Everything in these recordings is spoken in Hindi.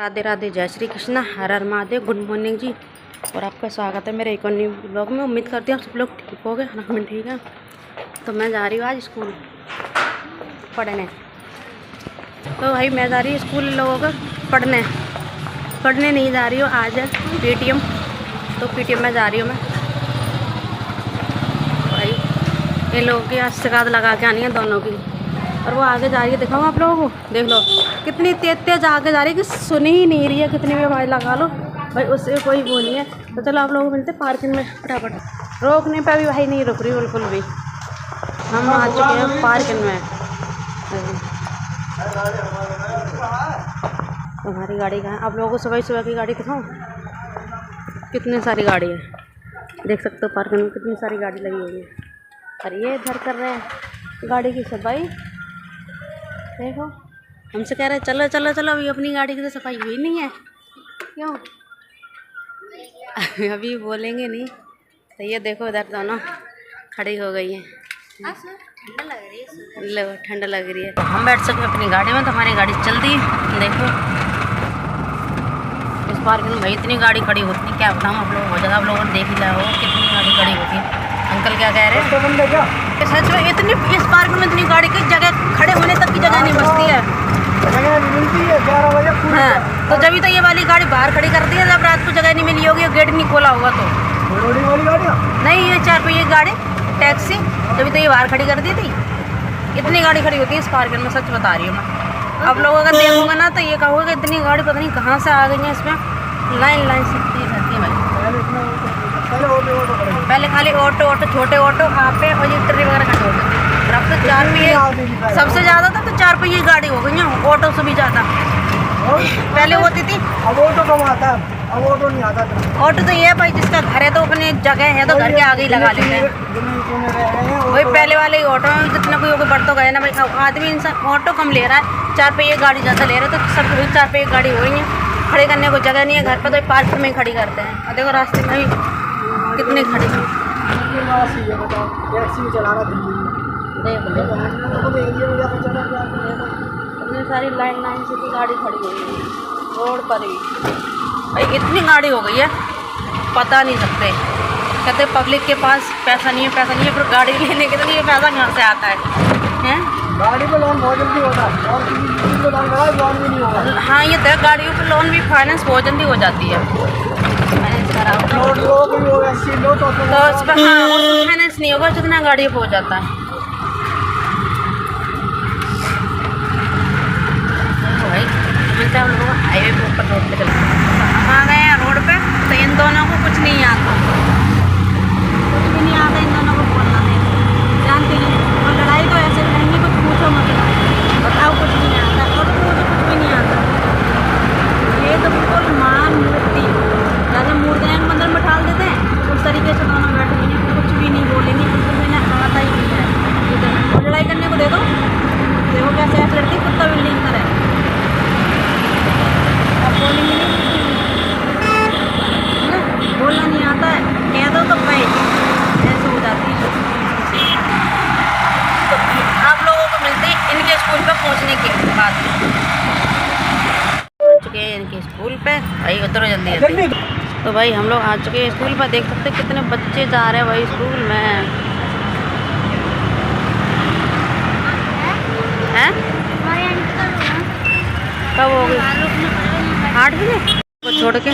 राधे राधे, जय श्री कृष्णा, हर हर महादेव। गुड मॉर्निंग जी, और आपका स्वागत है मेरे एक और न्यू ब्लॉग में। उम्मीद करती हूँ आप सब लोग ठीक हो गए, खाना में ठीक है। तो मैं जा रही हूँ आज स्कूल पढ़ने। तो भाई मैं जा रही हूँ स्कूल लोगों का पढ़ने नहीं जा रही हूँ। आज है PTM, तो PTM में जा रही हूँ मैं भाई। इन लोगों की आज शिकायत लगा के आनी है दोनों की। और वो आगे जा रही है, दिखाऊँ आप लोगों को, देख लो कितनी तेज आगे जा रही है कि सुन ही नहीं रही है। कितनी भी आवाज़ लगा लो भाई, उससे कोई वो नहीं है। तो चलो आप लोगों को मिलते पार्किंग में फटाफट। रोकने पे भी भाई नहीं रुक रही बिल्कुल भी। हम आ चुके हैं पार्किंग में। हमारी गाड़ी कहाँ है? आप लोगों को सुबह सुबह की गाड़ी दिखाऊँ, कितनी सारी गाड़ी है, देख सकते हो पार्किंग में कितनी सारी गाड़ी लगी हुई है। और ये इधर कर रहे हैं गाड़ी की सफाई। देखो हमसे कह रहे हैं चलो चलो चलो, अभी अपनी गाड़ी की तो सफाई हुई नहीं है। क्यों? अभी बोलेंगे नहीं। तो ये देखो इधर दोनों खड़ी हो गई हैं। ठंडा लग रही है। हम बैठ सकते अपनी गाड़ी में, तो हमारी गाड़ी चलती है। देखो इस पार्किंग में भाई इतनी गाड़ी खड़ी होती है, क्या बताऊँ आप लोगों को। ज़्यादा आप लोगों ने देख ही लिया होगा कितनी गाड़ी खड़ी होती है। अंकल क्या कह रहे हैं? सच में इतनी इस पार्क में इतनी गाड़ी की जगह खड़े होने तक की जगह नहीं बचती है। मिलती है 11 बजे। हाँ, तो जब तो ये वाली गाड़ी बाहर खड़ी कर दी है, जब रात को जगह नहीं मिली होगी, गेट नहीं खोला होगा तो। वाली गाड़ी नहीं, ये 4 पहिए गाड़ी टैक्सी, जब तो ये बाहर खड़ी कर दी थी। इतनी गाड़ी खड़ी होती है इस पार्क में, सच बता रही हूँ मैं। आप लोग अगर देखोगे ना तो ये कहोगे इतनी गाड़ी पता नहीं कहाँ से आ गई है। इसमें लाइन से रहती है भाई। पहले खाली ऑटो छोटे ऑटो यहाँ पे, और ये ट्री वगैरह खड़े होते थे। और अब तो 4 पहिए सबसे ज़्यादा था, तो 4 पहिए गाड़ी हो गई हैं, ऑटो से भी ज़्यादा पहले होती थी। अब ऑटो कम आता है, अब ऑटो नहीं आता। ऑटो तो ये है भाई जिसका घर है तो अपनी जगह है तो घर के आगे ही लगा लेते हैं। वही पहले वाले ही ऑटो में जितना कोई होकर बढ़ तो गए ना भाई। आदमी इंसान ऑटो कम ले रहा है, 4 पहिए गाड़ी ज़्यादा ले रहा है, तो सब वही 4 पहिए गाड़ी हो गई है। खड़े करने को जगह नहीं है घर पर, तो पार्क में ही खड़ी करते हैं। और देखो रास्ते में भी कितने खड़ी हैं। इतनी सारी लाइन से की गाड़ी खड़ी हुई है रोड पर भी भाई। इतनी गाड़ी हो गई है पता नहीं सकते। कहते पब्लिक के पास पैसा नहीं है, पर गाड़ी लेने के लिए पैसा कहाँ से आता है? गाड़ी पे लोन बहुत जल्दी होता है, और किसी चीज़ पे लोन लगाए लोन भी नहीं होगा। हाँ, ये तो गाड़ियों पे लोन भी फाइनेंस बहुत जल्दी हो जाती है। फाइनेंस करा तो इस पर हाँ फाइनेंस नहीं होगा जितना गाड़ियों पे हो जाता है। भाई मिलता है हम लोग हाईवे पे ऊपर रोड पे चलते हैं। आ गए हैं रोड पे, तो इन दोनों को कुछ नहीं आता, कुछ भी नहीं आता इन दोनों को बोलना नहीं जानती नहीं। और लड़ाई तो ऐसे करेंगे कुछ पूछो मत, बताओ कुछ नहीं आता और मुझे कुछ भी नहीं आता। ये तो बिल्कुल मान मूर्ति जैसे मूर्तियाँ के मंदिर में ठाल देते हैं, उस तरीके से दोनों बैठे हुए हैं, कुछ भी नहीं बोलेंगे। उनको मैंने आता ही नहीं है। लड़ाई करने को दे दो, देखो कैसे ऐसे लड़की कुत्ता बिल्डिंग कर है। अब बोलेंगे नहीं, बोलना नहीं आता है, कह दो तो भाई ऐसे हो जाती है। तो आप लोगों को मिलते हैं इनके स्कूल पे पहुंचने के बाद। पहुंच चुके हैं इनके स्कूल पे भाई, उतरो जल्दी जल्दी। तो भाई हम लोग आ चुके हैं स्कूल पर। देख सकते हैं कितने बच्चे जा रहे हैं भाई स्कूल में। हैं? कब हो गई? 8 बजे को छोड़ के,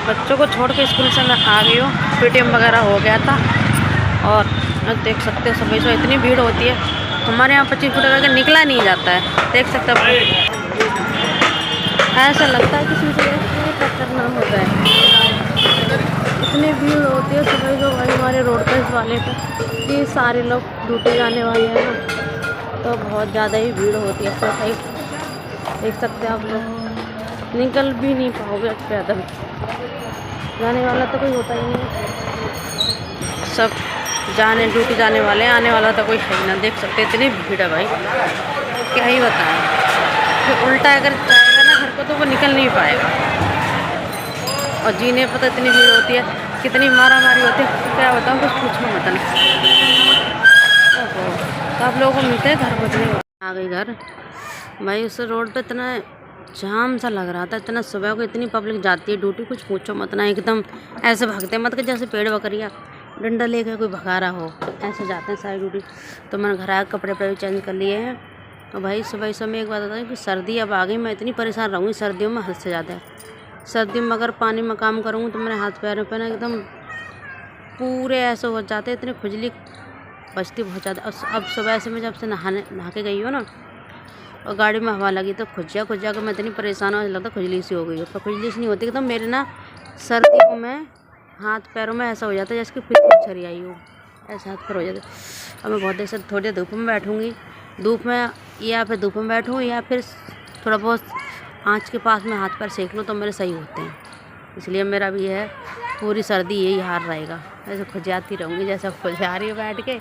बच्चों को छोड़ के स्कूल से मैं आ गई हूँ। PTM वगैरह हो गया था। और देख सकते हो सुबह सुबह इतनी भीड़ होती है, हमारे यहाँ 25 फुट करके निकला नहीं जाता है। देख सकते हो ऐसा लगता है किसी से टक्कर ना हो जाए, इतनी भीड़ होती है सुबह सुबह भाई हमारे रोड पर इस वाले पे। ये सारे लोग ड्यूटी जाने वाले हैं ना, तो बहुत ज़्यादा ही भीड़ होती है। तो भाई देख सकते हैं आप लोग निकल भी नहीं पाओगे पैदल, जाने वाला तो कोई होता ही नहीं है। सब ड्यूटी जाने वाले हैं, आने वाला तो कोई है ही ना। देख सकते हैं इतनी भीड़ है भाई, क्या ही बताएं। तो उल्टा अगर जाएगा ना घर को तो वो निकल नहीं पाएगा। और जीने पता इतनी भीड़ होती है, कितनी मारा मारी होती है, क्या बताऊँ, कुछ पूछो मत नहीं। तो आप लोगों को मिलते हैं घर पहुँचने। आ गई घर भाई। उस रोड पे इतना जाम सा लग रहा था। इतना सुबह को इतनी पब्लिक जाती है ड्यूटी, कुछ पूछो मत ना। एकदम ऐसे भागते मत कि जैसे पेड़ बकरियाँ डंडा लेकर कोई भगा रहा हो, ऐसे जाते हैं सारी ड्यूटी। तो मैंने घर आकर कपड़े पे भी चेंज कर लिए हैं। तो भाई सुबह सुबह एक बात होता है कि सर्दी अब आ गई, मैं इतनी परेशान रहूँगी सर्दियों में हद से ज़्यादा। सर्दियों में अगर पानी में काम करूँगी तो मेरे हाथ पैरों पर ना एकदम पूरे ऐसे हो जाते, इतनी खुजली बचती बहुत ज़्यादा। अब सुबह से मैं जब से नहा के गई हूँ ना, और गाड़ी में हवा लगी तो खुजिया कर मैं इतनी परेशान हो, लगता खुजली सी हो गई है। पर खुजली सी नहीं होती एकदम मेरे ना सर्दियों में हाथ पैरों में ऐसा हो जाता है जैसे कि फिर छरी आई हो, ऐसा हाथ पैर हो जाता है। अब मैं बहुत देर से थोड़ी देर धूप में बैठूँगी, धूप में या फिर धूप में बैठूँ या फिर थोड़ा बहुत आँच के पास में हाथ पैर सेक लूँ तो मेरे सही होते हैं। इसलिए मेरा भी है पूरी सर्दी यही हाल रहेगा, ऐसे खुजाती रहूँगी जैसा खुजा रही है बैठ के।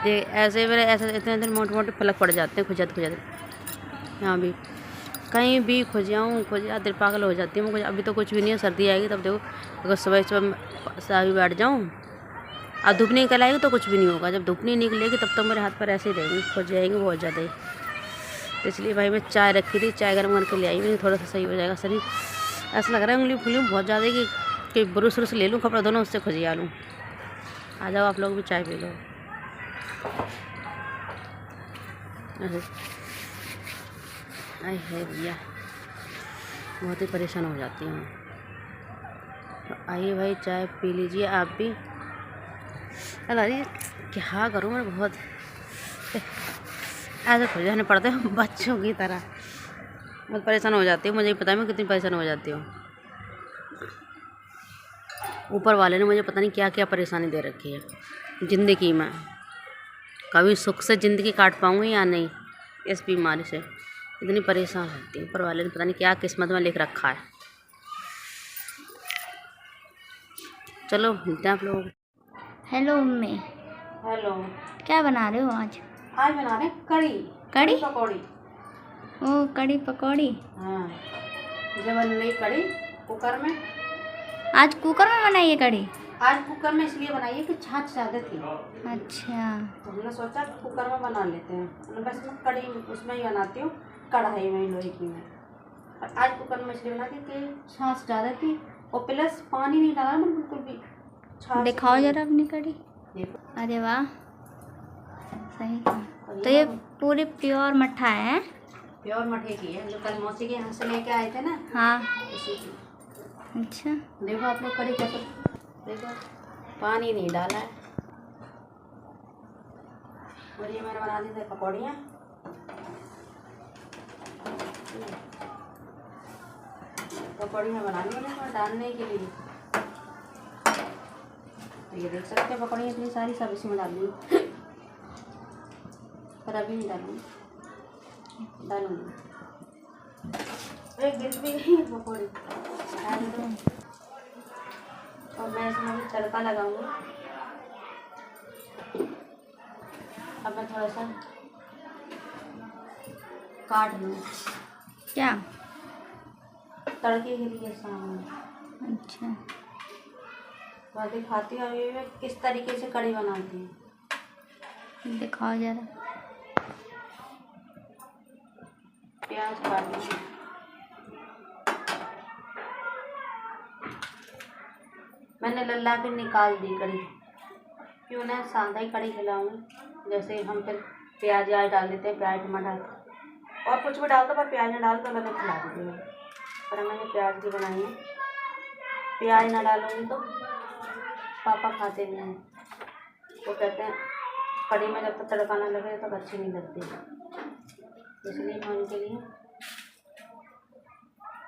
ये ऐसे मेरे ऐसे इतने मोटे मोटे फलक पड़ जाते हैं खुजाते। यहाँ भी कहीं भी खुजिया दिल पागल हो जाती है मुझे। अभी तो कुछ भी नहीं है, सर्दी आएगी तब देखो। अगर सुबह सारी बैठ जाऊँ और धूप नहीं निकल आएगी तो कुछ भी नहीं होगा। जब धूप नहीं निकलेगी तब तक मेरे हाथ पर ऐसे ही रहेंगे, खुज जाएंगे बहुत ज़्यादा ही। तो इसलिए भाई मैं चाय रखी थी, चाय गर्म करके ले आई मैंने, थोड़ा सा सही हो जाएगा शरीर। ऐसा लग रहा है उंगली फूली बहुत ज़्यादा कि ब्रुश व्रुश ले लूँ कपड़ा दोनों उससे खुजिया लूँ। आ जाओ आप लोग भी चाय पी लो। अरे है भैया, बहुत ही परेशान हो जाती हूँ। तो आइए भाई चाय पी लीजिए आप भी। अरे क्या करूँ मैं, बहुत ऐसे खुल जाने पड़ते हैं बच्चों की तरह। बहुत परेशान हो जाती हूँ, मुझे पता है मैं कितनी परेशान हो जाती हूँ। ऊपर वाले ने मुझे पता नहीं क्या क्या परेशानी दे रखी है ज़िंदगी में। कभी सुख से ज़िंदगी काट पाऊँगी या नहीं, इस बीमारी से इतनी परेशान रहती हूँ। ऊपर वाले ने पता नहीं क्या किस्मत में लिख रखा है। चलो मिलते हैं आप लोग। हेलो मम्मी, हेलो, क्या बना रहे हो आज? आज बना रहे कड़ी पकौड़ी। ओ कड़ी पकौड़ी। हाँ, जब बन रही कड़ी कुकर में। आज कुकर में बनाई है कड़ी? आज कुकर में इसलिए बनाई है कि छाछ ज़्यादा थी। अच्छा, तो हमने सोचा कुकर में बना लेते हैं। बस मैं कड़ी उसमें ही बनाती हूँ, कढ़ाई में लोहे की में। और आज कुकर में इसलिए बनाती कि छाछ ज़्यादा थी और प्लस पानी नहीं डाला मैं बिल्कुल भी। छाछ दिखाओ जरा अपनी कड़ी। देखो, अरे वाह, सही कहा। तो ये पूरी प्योर मट्ठा है? प्योर मठे की है, जो कल मौसी के यहाँ से लेके आए थे ना। हाँ, उसी की। अच्छा। देखो आप लोग कड़ी कैसे, देखो पानी नहीं डाला है। और ये मैंने बना दी थी पकौड़ियाँ। पकौड़ियाँ बना ली मैंने डालने के लिए। तो ये देख सकते हैं पकौड़ियाँ इतनी सारी सब इसी में डाल दी, पर अभी नहीं डालूँगी। एक गिर भी गई पकौड़ी। और मैं इसमें भी तड़का लगाऊंगी। अब मैं थोड़ा सा काट लूँ क्या? तड़के के लिए सामने। अच्छा, बाद दिखाती हूँ अभी मैं किस तरीके से कड़ी बनाती हूँ। दिखाओ जरा। प्याज काट लूँ। मैंने लल्ला भी निकाल दी कड़ी, क्यों ना सादा ही कड़ी खिलाऊंगी। जैसे हम फिर प्याज व्याज डाल देते हैं, प्याज टमाटर और कुछ भी डालते, पर प्याज ना डाल तो मैं खिला देती हूँ। पर मैंने प्याज की बनाई है, प्याज ना डालूंगी तो पापा खाते नहीं हैं। वो कहते हैं कड़ी में जब तक तड़का ना लगे तब अच्छी नहीं लगती, इसलिए मैं उनके लिए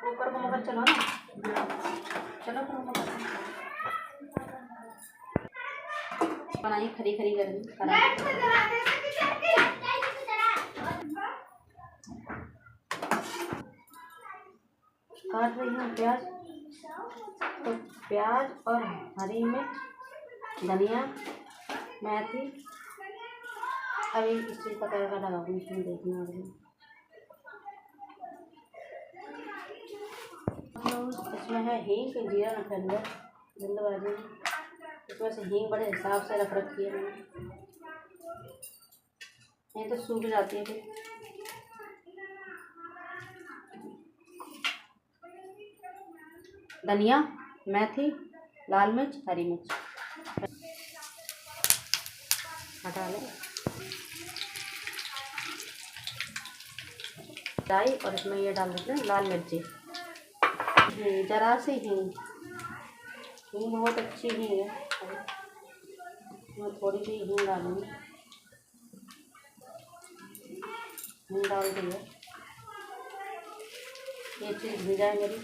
ऊपर को मगर चलो ना, चलो फिर बनाइए खरी खरी गर्मी काट रही हूँ प्याज। तो प्याज और हरी मिर्च, धनिया, मेथी, अभी इस चीज़ का तड़का लगाऊंगी। इसमें देखना होगा इसमें है हींग, जीरा रख अंदर जल्दबाजी में। इसमें से हींग बड़े हिसाब से रख रखी है मैंने, नहीं तो सूख जाती है फिर। धनिया, मेथी, लाल मिर्च, हरी मिर्च हटा लें डाई, और इसमें ये डाल देते हैं लाल मिर्ची, जरा सी हींग बहुत अच्छी हींग है, मैं थोड़ी सी हींग डालूंगी। हींग डाल दी है, ये चीज़ भुन जाए मेरी।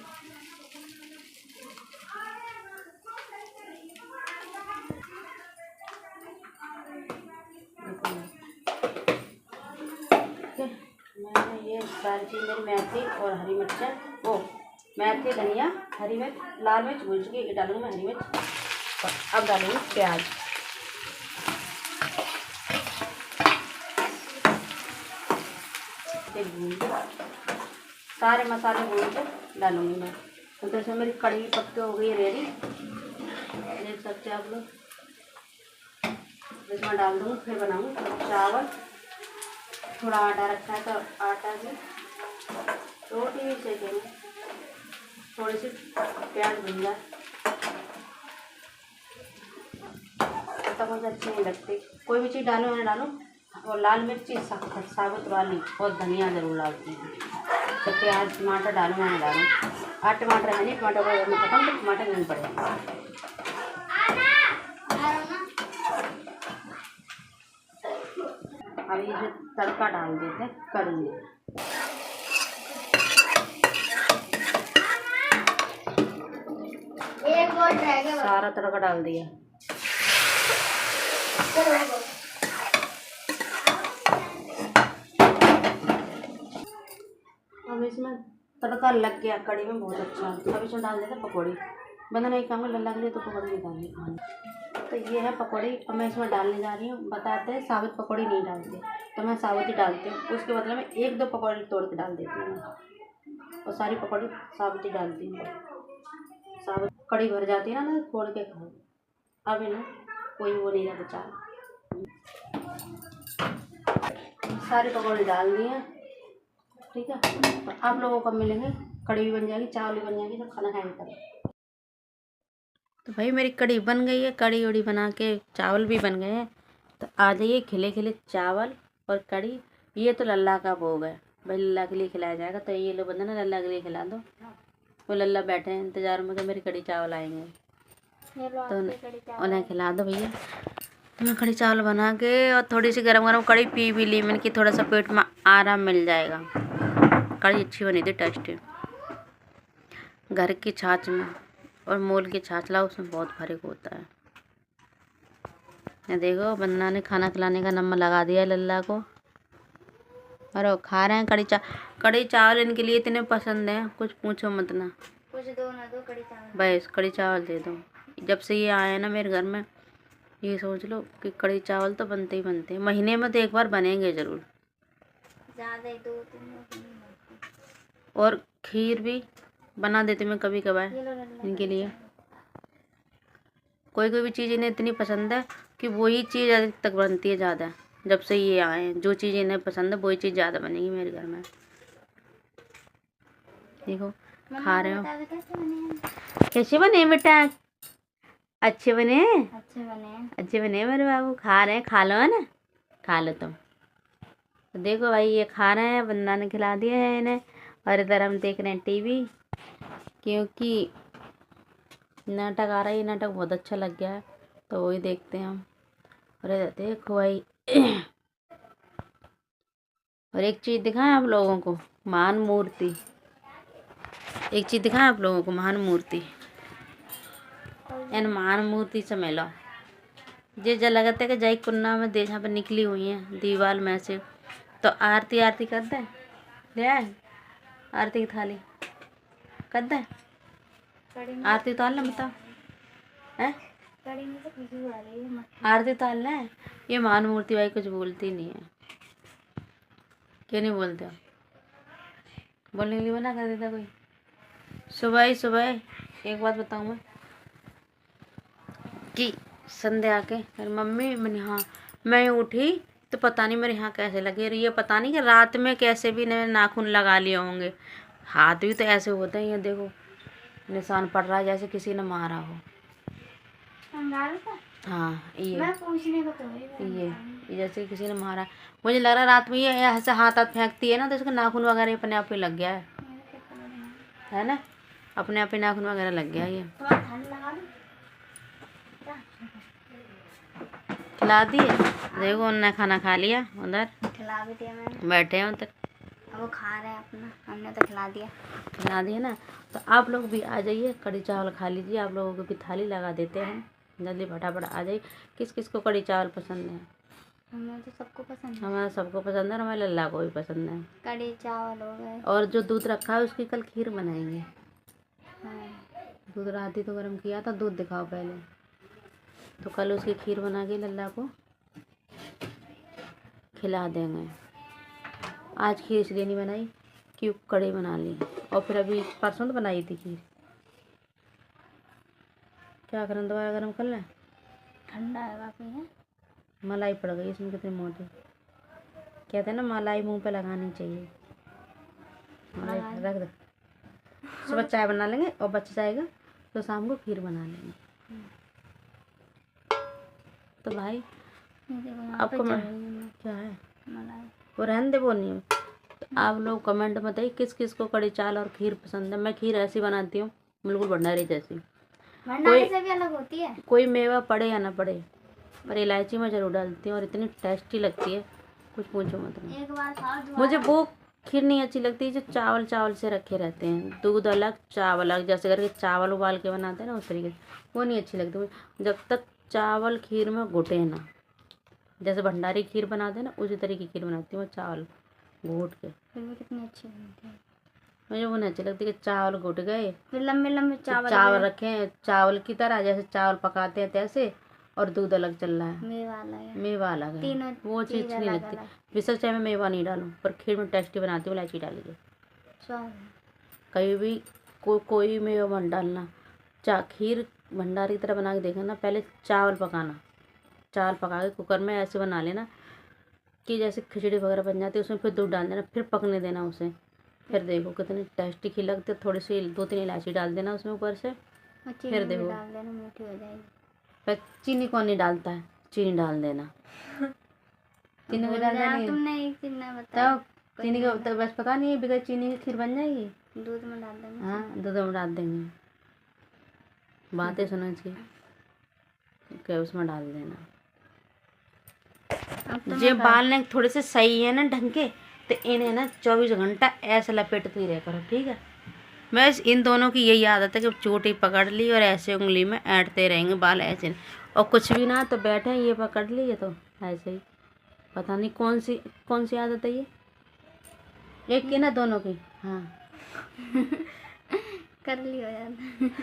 मैंने ये सारी चीज़ मेरी मेथी और हरी मिर्च वो मेथी, धनिया, हरी मिर्च, लाल मिर्च भून चुकी है, ये डालूंगी मैं हरी मिर्च। और अब डालूंगी प्याज। सारे मसाले भून के डालूंगी मैं। तो जैसे मेरी कढ़ी पक के हो गई है रेडी, देख सकते हैं आप लोग। इसमें डाल दूँगी, फिर बनाऊँगी चावल। थोड़ा आटा रखा है तो आटा में रोटी भी सेकेंगे, थोड़ी सी प्याज भून जाए तब मुझे अच्छी नहीं लगती। कोई भी चीज़ डालो मैंने डालो, और लाल मिर्ची साबुत वाली और धनिया ज़रूर डालती हूँ। तो प्याज टमाटर डालूँ मैंने डालूँ। 8 टमाटर है नहीं, टमाटर में खत्म तो टमाटर नहीं पड़ेगा। अब ये जो तड़का डाल देते हैं कढ़ी में। सारा तड़का डाल दिया। अब इसमें तड़का लग गया कढ़ी में बहुत अच्छा। अब इसमें डाल देते पकौड़ी। बंदा नहीं खाऊंगा, लल्ला के लिए तो पकौड़ी नहीं डालनी खानी। तो ये है पकौड़ी, अब मैं इसमें डालने जा रही हूँ। बताते हैं साबुत पकौड़ी नहीं डालते, तो मैं साबुत ही डालती हूँ। उसके बदले में 1-2 पकौड़ी तोड़ के डाल देती हूँ, और सारी पकौड़ी साबुत ही डालती हूँ। साबुत कढ़ी भर जाती है ना, तोड़ के खाओ। अब इन्हें कोई वो नहीं रहा बचा। सारी पकौड़ी डाल दी हैं, ठीक है। तो आप लोगों को मिलेंगे, कढ़ी भी बन जाएगी, चावल भी बन जाएगी, तो खाना खाएंगे तब। तो भाई मेरी कढ़ी बन गई है, कढ़ी उड़ी बना के चावल भी बन गए हैं। तो आ जाइए, खिले खिले चावल और कढ़ी। ये तो लल्ला का भोग है भाई, लल्ला के लिए खिलाया जाएगा। तो ये लो बंदा ना, लल्ला के लिए खिला दो। वो लल्ला बैठे हैं इंतजार में कि मेरी कढ़ी चावल आएंगे, तो उन्हें खिला दो भैया। तो मैं कढ़ी चावल बना के और थोड़ी सी गरम गरम कढ़ी पी भी ली मैंने, कि थोड़ा सा पेट में आराम मिल जाएगा। कढ़ी अच्छी बनी थी, टेस्टी। घर की छाछ में और मोल की छाछ लाओ, उसमें बहुत फर्क होता है। ये देखो बंदा ने खाना खिलाने का नंबर लगा दिया लल्ला को, और वो खा रहे हैं कढ़ी चावल। इनके लिए इतने पसंद हैं, कुछ पूछो मत ना। कुछ दो ना दो, कढ़ी चावल बस कढ़ी चावल दे दो। जब से ये आए हैं ना मेरे घर में, ये सोच लो कि कढ़ी चावल तो बनते ही बनते हैं। महीने में तो एक बार बनेंगे ज़रूर, ज़्यादा ही 2-3 और खीर भी बना देती मैं कभी कभार इनके लिए। कोई भी चीज़ इन्हें इतनी पसंद है कि वही चीज़ अधिक तक बनती है ज़्यादा। जब से ये आए हैं, जो चीज़ इन्हें पसंद है वही चीज़ ज़्यादा बनेगी मेरे घर में। देखो खा रहे हो, कैसे बने बेटा? अच्छे बने, अच्छे बने मेरे बाबू। खा रहे हैं, खा लो है ना, खा लो तुम। तो देखो भाई ये खा रहे हैं, बंदा ने खिला दिया है इन्हें। और इधर हम देख रहे हैं टीवी, क्योंकि नाटक आ रहा है। ये नाटक बहुत अच्छा लग गया है, तो वही देखते हैं हम। अरे देखो भाई और एक चीज़ दिखाएं आप लोगों को, महान मूर्ति। एक चीज़ दिखाएं आप लोगों को, महान मूर्ति। इन महान मूर्ति से मिलो जे जा लगता है कि जाई कुन्ना में देश पर निकली हुई हैं दीवार में से। तो आरती कर दे, ले आए आरती की थाली कर दे। आरती तो ना बताओ है, आरती तो है। ये महान मूर्ति भाई कुछ बोलती नहीं है, क्यों नहीं बोलते हो? बोलने के लिए मना कर देता कोई। सुबह ही सुबह एक बात बताऊँ मैं, कि संध्या के मेरी मम्मी, मैंने हाँ मैं उठी तो पता नहीं मेरे यहाँ कैसे लगे रही है। पता नहीं कि रात में कैसे भी मैंने नाखून लगा लिए होंगे। हाथ भी तो ऐसे होते हैं, ये देखो निशान पड़ रहा है जैसे किसी ने मारा हो। अंगारा था? हाँ ये मैं पूछने को तो वही ये जैसे किसी ने मारा। मुझे लग रहा है रात में ये ऐसे हाथ फेंकती है ना, तो इसका नाखून वगैरह अपने आप ही लग गया है ना, अपने आप ही नाखून वगैरह लग गया। ये थोड़ा ठंड लगा दूं? खिला दिए, देखो उन्होंने खाना खा लिया, उधर खिला भी दिया मैंने, बैठे हैं उधर, अब वो खा रहे हैं अपना, हमने तो खिला दिया। खिला दिए ना। तो आप लोग भी आ जाइए, कढ़ी चावल खा लीजिए। आप लोगों को भी थाली लगा देते हैं, जल्दी फटाफट आ जाइए। किस किस को कढ़ी चावल पसंद है? हमें तो सबको पसंद है, हमारा सबको पसंद है, हमारे लल्ला को भी पसंद है। कढ़ी चावल हो गए। और जो दूध रखा है उसकी कल खीर बनाएंगे। हाँ, दूध रात ही तो गर्म किया था, दूध दिखाओ पहले। तो कल उसकी खीर बना के लल्ला को खिला देंगे। आज खीर इसलिए नहीं बनाई कि कढ़ी बना ली, और फिर अभी परसों तो बनाई थी खीर। क्या करें, दोबारा गर्म कर लें? ठंडा है काफी है। मलाई पड़ गई इसमें, कितनी मोटी। कहते हैं ना मलाई मुंह पे लगानी चाहिए। मलाई रख दो, सुबह चाय बना लेंगे और बच जाएगा तो शाम को खीर बना लेंगे। तो भाई आपको क्या है, मलाई वो रहने दे, वो नहीं। तो आप लोग कमेंट में बताइए किस किस को कढ़ी चावल और खीर पसंद है। मैं खीर ऐसी बनाती हूँ बिल्कुल भंडारी जैसी। भंडारी से भी अलग होती है। कोई मेवा पड़े या ना पड़े, पर इलायची में जरूर डालती हूँ और इतनी टेस्टी लगती है, कुछ पूछो मत। एक बार खाओ, मुझे वो खीर नहीं अच्छी लगती जो चावल चावल से रखे रहते हैं, दूध अलग चावल अलग, जैसे करके चावल उबाल के बनाते हैं ना उस तरीके से, वो नहीं अच्छी लगती मुझे। जब तक चावल खीर में घुटे ना, जैसे भंडारी खीर बनाते हैं ना उसी तरीके की खीर बनाती हूँ मैं, चावल घोट के। फिर भी कितनी अच्छी बनती है। मुझे वो नहीं अच्छी लगती कि चावल घुट गए, फिर लंबे लंबे चावल रखे हैं चावल की तरह, जैसे चावल पकाते हैं तैसे, और दूध अलग चल रहा है, मेवा अलग है, मेवा अलग है। तीनों वो चीज़ नहीं अलग लगती। अलग। बेशक चाहे मैं मेवा नहीं डालूँ, पर खीर में टेस्टी बनाती हूँ इलायची डाल के। स्वाद है। कहीं भी कोई मेवा मत डालना। खीर भंडारी की तरह बना के देखना ना, पहले चावल पकाना, चावल पका के कुकर में ऐसे बना लेना कि जैसे खिचड़ी वगैरह बन जाती है, उसमें फिर दूध डाल देना, फिर पकने देना उसे, फिर देखो कितनी टेस्टी खीर लगती है। थोड़ी सी 2-3 इलायची डाल देना उसमें ऊपर से, फिर देखो। डाल देना, मीठी हो जाएगी। पर चीनी कौन नहीं डालता है, चीनी डाल देना। चीनी को डाल देनी तुमने एक दिन ना बताया, तब चीनी का तो बस पता नहीं है, बगैर चीनी की खीर बन जाएगी। दूध में डाल देना। हाँ, दूध में डाल देंगे, बातें सुनो चाहिए क्या, उसमें डाल देना। जे बाल ने थोड़े से सही है ना ढंग के, तो इन्हें ना 24 घंटा ऐसे लपेटते ही रह करो, ठीक है। मैं इन दोनों की यही आदत है कि चोटी पकड़ ली और ऐसे उंगली में ऐंठते रहेंगे बाल ऐसे, और कुछ भी ना तो बैठे ये पकड़ ली, ये तो ऐसे ही। पता नहीं कौन सी आदत है ये, एक की ना दोनों की। हाँ कर ली हो जाता।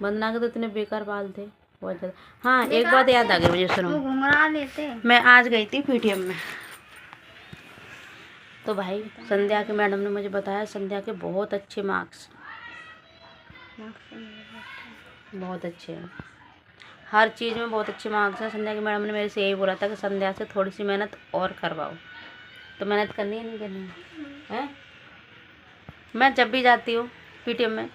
वंदना के तो इतने बेकार बाल थे, बहुत ज़्यादा। हाँ एक बात याद आ गई मुझे, सुनो। वो घुंघरा लेते। मैं आज गई थी पीटीएम में, तो भाई संध्या के मैडम ने मुझे बताया संध्या के बहुत अच्छे मार्क्स, बहुत अच्छे हैं, हर चीज़ में बहुत अच्छे मार्क्स हैं। संध्या की मैडम ने मेरे से यही बोला था कि संध्या से थोड़ी सी मेहनत और करवाओ। तो मेहनत करनी है नहीं करनी है? मैं जब भी जाती हूँ पीटीएम में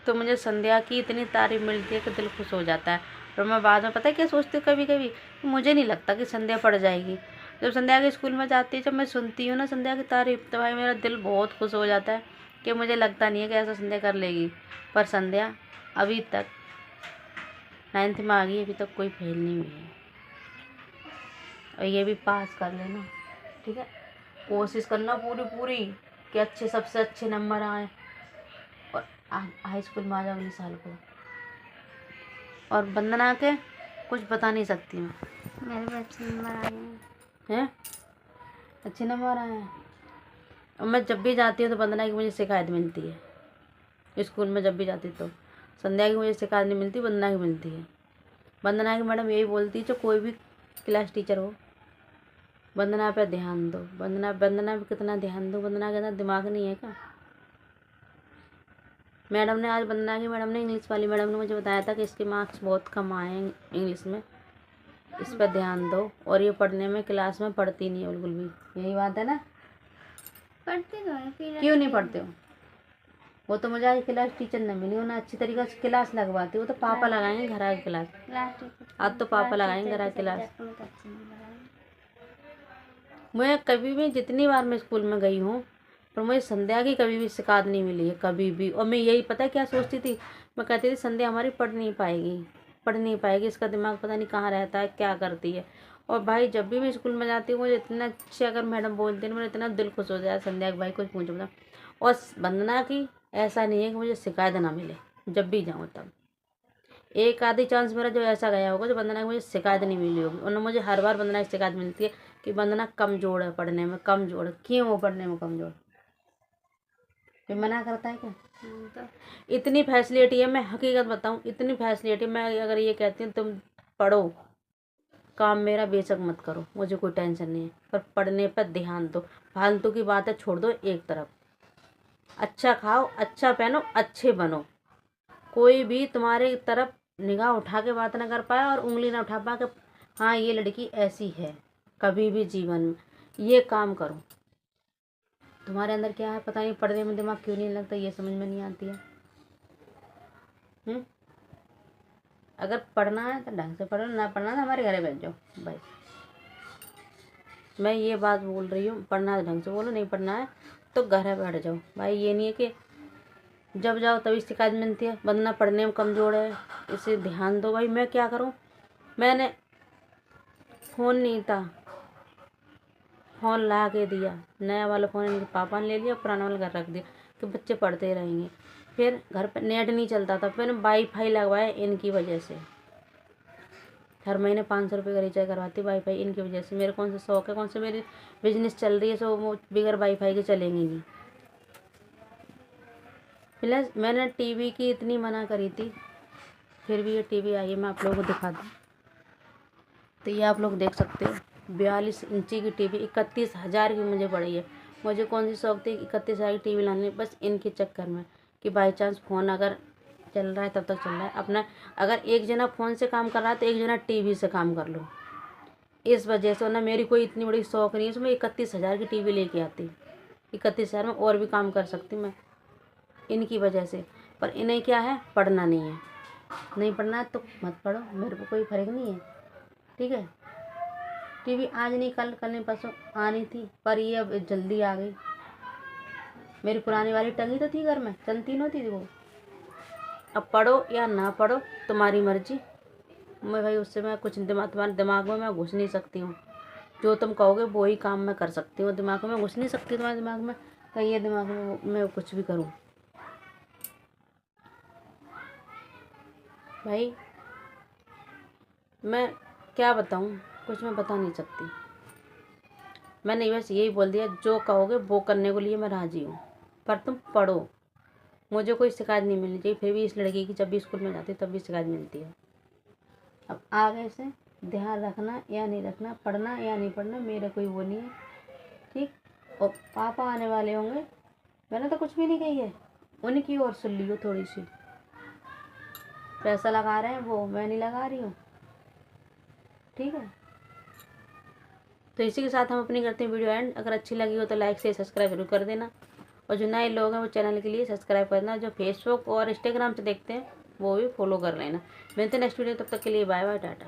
तो मुझे संध्या की इतनी तारीफ मिलती है कि दिल खुश हो जाता है। और मैं बाद में पता है क्या सोचती हूँ कभी कभी, मुझे नहीं लगता कि संध्या पढ़ जाएगी। जब संध्या के स्कूल में जाती है, जब मैं सुनती हूँ ना संध्या की तारीफ, तो भाई मेरा दिल बहुत खुश हो जाता है कि मुझे लगता नहीं है कि ऐसा संध्या कर लेगी। पर संध्या अभी तक 9th में आ गई, अभी तक कोई फेल नहीं हुई है, और ये भी पास कर लेना, ठीक है। कोशिश करना पूरी कि अच्छे सबसे अच्छे नंबर आए, और हाई स्कूल में आ जाओ अगले साल को। और वंदना के कुछ बता नहीं सकती मैं, मेरे भी अच्छे नंबर आ गए हैं, अच्छे नंबर आए हैं। और मैं जब भी जाती हूँ तो वंदना की मुझे शिकायत मिलती है, स्कूल में जब भी जाती तो संध्या की मुझे शिकायत नहीं मिलती, वंदना की मिलती है। वंदना की मैडम यही बोलती है, जो कोई भी क्लास टीचर हो, वंदना पे ध्यान दो, वंदना पे कितना ध्यान दो, वंदना के अंदर दिमाग नहीं है क्या। मैडम ने आज, वंदना की मैडम ने, इंग्लिश वाली मैडम ने मुझे बताया था कि इसके मार्क्स बहुत कम आए हैं इंग्लिश में, इस पर ध्यान दो। और ये पढ़ने में क्लास में पढ़ती नहीं है बिल्कुल भी, यही बात है ना। पढ़ते तो हैं, फिर क्यों नहीं पढ़ते हो? वो तो मुझे आज क्लास टीचर न मिली, उन्हें अच्छी तरीके से क्लास लगवाती। वो तो पापा लगाएंगे घर आके क्लास। आज तो पापा लगाएंगे घर आके क्लास। मैं कभी भी, जितनी बार मैं स्कूल में गई हूँ, पर मुझे संध्या की कभी भी शिकायत नहीं मिली है, कभी भी। और मैं यही पता है क्या सोचती थी, मैं कहती थी संध्या हमारी पढ़ नहीं पाएगी, इसका दिमाग पता नहीं कहाँ रहता है, क्या करती है। और भाई जब भी मैं स्कूल में जाती हूँ, मुझे इतना अच्छे अगर मैडम बोलती है, मेरा इतना दिल खुश हो जाए, संध्या के भाई कुछ पूछो ना। और वंदना की ऐसा नहीं है कि मुझे शिकायत ना मिले, जब भी जाऊँ तब। एक आधी चांस मेरा जो ऐसा गया होगा जो वंदना की मुझे शिकायत नहीं मिली होगी। उन्हें मुझे हर बार वंदना की शिकायत मिलती है कि वंदना कमजोर है पढ़ने में, कमजोर है। क्यों वो पढ़ने में कमजोर? फिर मना करता है क्या? तो इतनी फैसिलिटी है, मैं हकीकत बताऊं, इतनी फैसिलिटी, मैं अगर ये कहती हूँ तुम पढ़ो, काम मेरा बेशक मत करो, मुझे कोई टेंशन नहीं है, पर पढ़ने पर ध्यान दो। फालतू की बातें छोड़ दो एक तरफ। अच्छा खाओ, अच्छा पहनो, अच्छे बनो। कोई भी तुम्हारे तरफ निगाह उठा के बात ना कर पाए और उंगली ना उठा पाए कि हाँ ये लड़की ऐसी है। कभी भी जीवन में ये काम करो। तुम्हारे अंदर क्या है पता नहीं, पढ़ने में दिमाग क्यों नहीं लगता, ये समझ में नहीं आती है। अगर पढ़ना है तो ढंग से पढ़ो, ना पढ़ना तो हमारे घरे बैठ जाओ भाई। मैं ये बात बोल रही हूँ, पढ़ना है ढंग से बोलो, नहीं पढ़ना है तो घर बैठ जाओ भाई। ये नहीं है कि जब जाओ तभी शिकायत मिलती है वंदना पढ़ने में कमज़ोर है, इसे ध्यान दो। भाई मैं क्या करूँ, मैंने फ़ोन नहीं था, फ़ोन ला के दिया, नया वाला फ़ोन इनके पापा ने ले लिया, पुराना वाला घर रख दिया कि बच्चे पढ़ते रहेंगे। फिर घर पर नेट नहीं चलता था, फिर वाईफाई लगवाया इनकी वजह से। हर महीने 500 रुपये का रिचार्ज करवाती वाईफाई इनकी वजह से। मेरे कौन सा शौक है, कौन सा मेरी बिजनेस चल रही है, सो वो बगैर वाईफाई के चलेंगी नहीं। प्लस मैंने टीवी की इतनी मना करी थी, फिर भी ये टीवी आई है, मैं आप लोगों को दिखा दूँ तो ये आप लोग देख सकते हो। 42 इंची की टीवी 31,000 की मुझे पड़ी है। मुझे कौन सी शौक थी 31,000 की टीवी लाने, बस इनके चक्कर में कि बाई चांस फ़ोन अगर चल रहा है तब तक चल रहा है अपना। अगर एक जना फ़ोन से काम कर रहा है तो एक जना टीवी से काम कर लो, इस वजह से। ना मेरी कोई इतनी बड़ी शौक नहीं है, उसमें 31,000 की टीवी लेके आती। 31,000 में और भी काम कर सकती मैं, इनकी वजह से। पर इन्हें क्या है, पढ़ना नहीं है, नहीं पढ़ना है तो मत पढ़ो, मेरे को कोई फ़र्क नहीं है, ठीक है। टीवी आज नहीं कल, कल नहीं परसों आनी थी, पर ये अब जल्दी आ गई। मेरी पुरानी वाली टंगी तो थी घर में, चलती नहीं थी वो। अब पढ़ो या ना पढ़ो तुम्हारी मर्जी। मैं भाई उससे मैं कुछ तुम्हारे दिमाग में मैं घुस नहीं सकती हूँ। जो तुम कहोगे वो ही काम मैं कर सकती हूँ, दिमाग में घुस नहीं सकती तुम्हारे दिमाग में, कहीं ये दिमाग में मैं कुछ भी करूँ। भाई मैं क्या बताऊँ, कुछ मैं बता नहीं सकती। मैंने बस यही बोल दिया, जो कहोगे वो करने के लिए मैं राज़ी हूँ, पर तुम पढ़ो। मुझे कोई शिकायत नहीं मिलनी चाहिए। फिर भी इस लड़की की जब भी स्कूल में जाती तब भी शिकायत मिलती है। अब आगे से ध्यान रखना या नहीं रखना, पढ़ना या नहीं पढ़ना, मेरा कोई वो नहीं है, ठीक। और पापा आने वाले होंगे, मैंने तो कुछ भी नहीं कही है, उनकी ओर सुन लियो थोड़ी सी। पैसा लगा रहे हैं वो, मैं नहीं लगा रही हूँ, ठीक है। तो इसी के साथ हम अपनी करते हैं वीडियो एंड। अगर अच्छी लगी हो तो लाइक से सब्सक्राइब जरूर कर देना, और जो नए लोग हैं वो चैनल के लिए सब्सक्राइब करना। जो फेसबुक और इंस्टाग्राम से देखते हैं वो भी फॉलो कर लेना। मिलते हैं नेक्स्ट वीडियो, तब तक के लिए बाय बाय, टाटा।